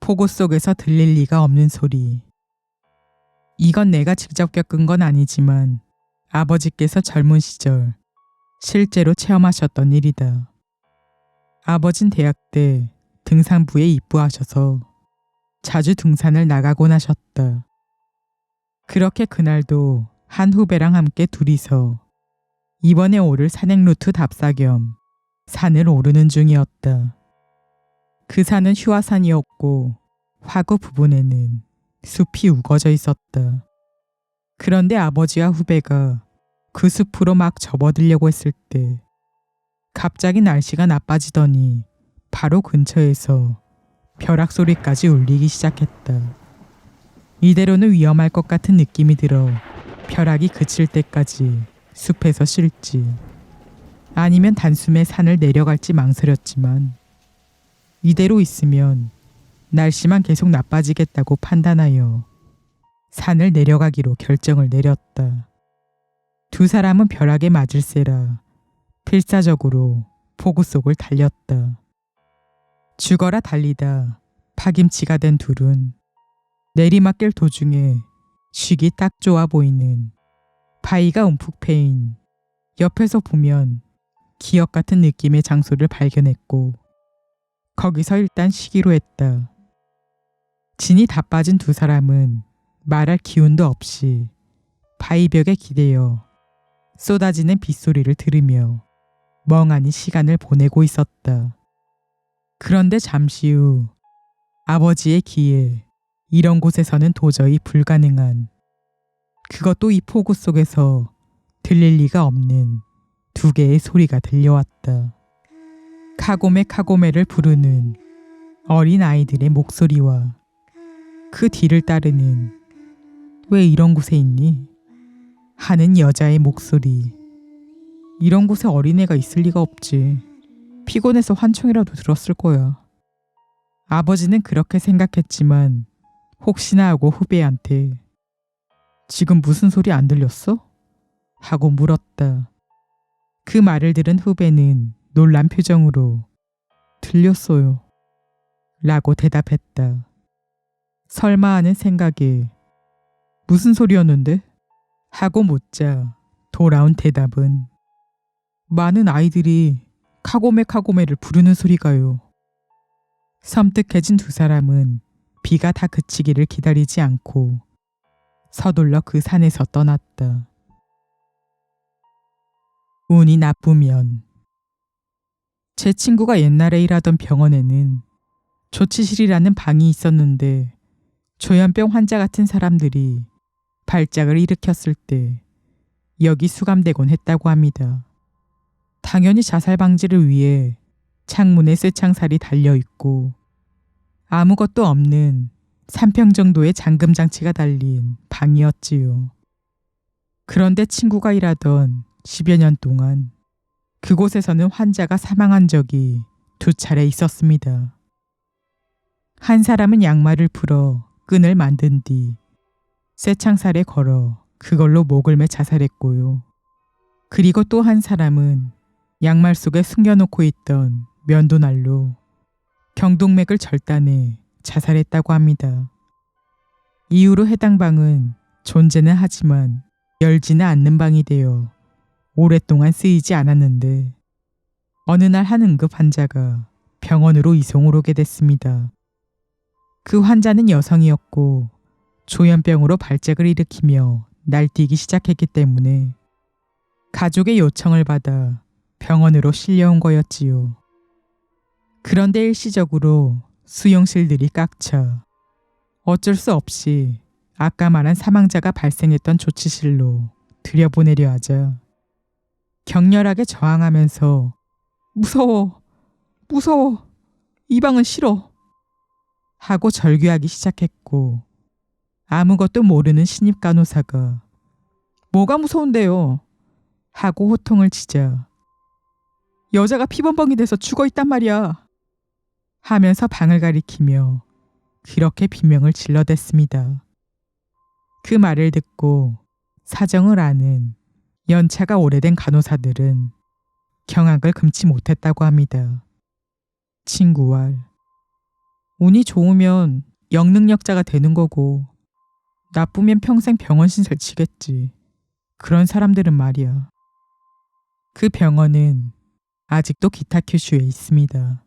폭우 속에서 들릴 리가 없는 소리. 이건 내가 직접 겪은 건 아니지만 아버지께서 젊은 시절 실제로 체험하셨던 일이다. 아버진 대학 때 등산부에 입부하셔서 자주 등산을 나가곤 하셨다. 그렇게 그날도 한 후배랑 함께 둘이서 이번에 오를 산행 루트 답사 겸 산을 오르는 중이었다. 그 산은 휴화산이었고 화구 부분에는 숲이 우거져 있었다. 그런데 아버지와 후배가 그 숲으로 막 접어들려고 했을 때 갑자기 날씨가 나빠지더니 바로 근처에서 벼락 소리까지 울리기 시작했다. 이대로는 위험할 것 같은 느낌이 들어 벼락이 그칠 때까지 숲에서 쉴지 아니면 단숨에 산을 내려갈지 망설였지만 이대로 있으면 날씨만 계속 나빠지겠다고 판단하여 산을 내려가기로 결정을 내렸다. 두 사람은 벼락에 맞을세라 필사적으로 폭우 속을 달렸다. 죽어라 달리다 파김치가 된 둘은 내리막길 도중에 쉬기 딱 좋아 보이는 바위가 움푹 패인 옆에서 보면 기억 같은 느낌의 장소를 발견했고 거기서 일단 쉬기로 했다. 진이 다 빠진 두 사람은 말할 기운도 없이 바위벽에 기대어 쏟아지는 빗소리를 들으며 멍하니 시간을 보내고 있었다. 그런데 잠시 후 아버지의 귀에 이런 곳에서는 도저히 불가능한, 그것도 이 폭우 속에서 들릴 리가 없는 두 개의 소리가 들려왔다. 카고메 카고메를 부르는 어린 아이들의 목소리와 그 뒤를 따르는 왜 이런 곳에 있니? 하는 여자의 목소리. 이런 곳에 어린애가 있을 리가 없지. 피곤해서 환청이라도 들었을 거야. 아버지는 그렇게 생각했지만 혹시나 하고 후배한테 지금 무슨 소리 안 들렸어? 하고 물었다. 그 말을 들은 후배는 놀란 표정으로 들렸어요 라고 대답했다. 설마 하는 생각에 무슨 소리였는데? 하고 묻자 돌아온 대답은 많은 아이들이 카고메 카고메를 부르는 소리가요. 섬뜩해진 두 사람은 비가 다 그치기를 기다리지 않고 서둘러 그 산에서 떠났다. 운이 나쁘면. 제 친구가 옛날에 일하던 병원에는 조치실이라는 방이 있었는데 조현병 환자 같은 사람들이 발작을 일으켰을 때 여기 수감되곤 했다고 합니다. 당연히 자살 방지를 위해 창문에 쇠창살이 달려있고 아무것도 없는 3평 정도의 잠금 장치가 달린 방이었지요. 그런데 친구가 일하던 10여 년 동안 그곳에서는 환자가 사망한 적이 2차례 있었습니다. 한 사람은 양말을 풀어 끈을 만든 뒤 쇠창살에 걸어 그걸로 목을 매 자살했고요. 그리고 또 한 사람은 양말 속에 숨겨놓고 있던 면도날로 경동맥을 절단해 자살했다고 합니다. 이후로 해당 방은 존재는 하지만 열지는 않는 방이 되어 오랫동안 쓰이지 않았는데 어느 날 한 응급 환자가 병원으로 이송을 오게 됐습니다. 그 환자는 여성이었고 조현병으로 발작을 일으키며 날뛰기 시작했기 때문에 가족의 요청을 받아 병원으로 실려온 거였지요. 그런데 일시적으로 수용실들이 꽉 차 어쩔 수 없이 아까 말한 사망자가 발생했던 조치실로 들여보내려 하자 격렬하게 저항하면서 무서워, 무서워, 이 방은 싫어 하고 절규하기 시작했고 아무것도 모르는 신입 간호사가 뭐가 무서운데요? 하고 호통을 치자 여자가 피범벅이 돼서 죽어있단 말이야 하면서 방을 가리키며 그렇게 비명을 질러댔습니다. 그 말을 듣고 사정을 아는 연차가 오래된 간호사들은 경악을 금치 못했다고 합니다. 친구와 운이 좋으면 영능력자가 되는 거고 나쁘면 평생 병원 신세 지겠지. 그런 사람들은 말이야. 그 병원은 아직도 기타 큐슈에 있습니다.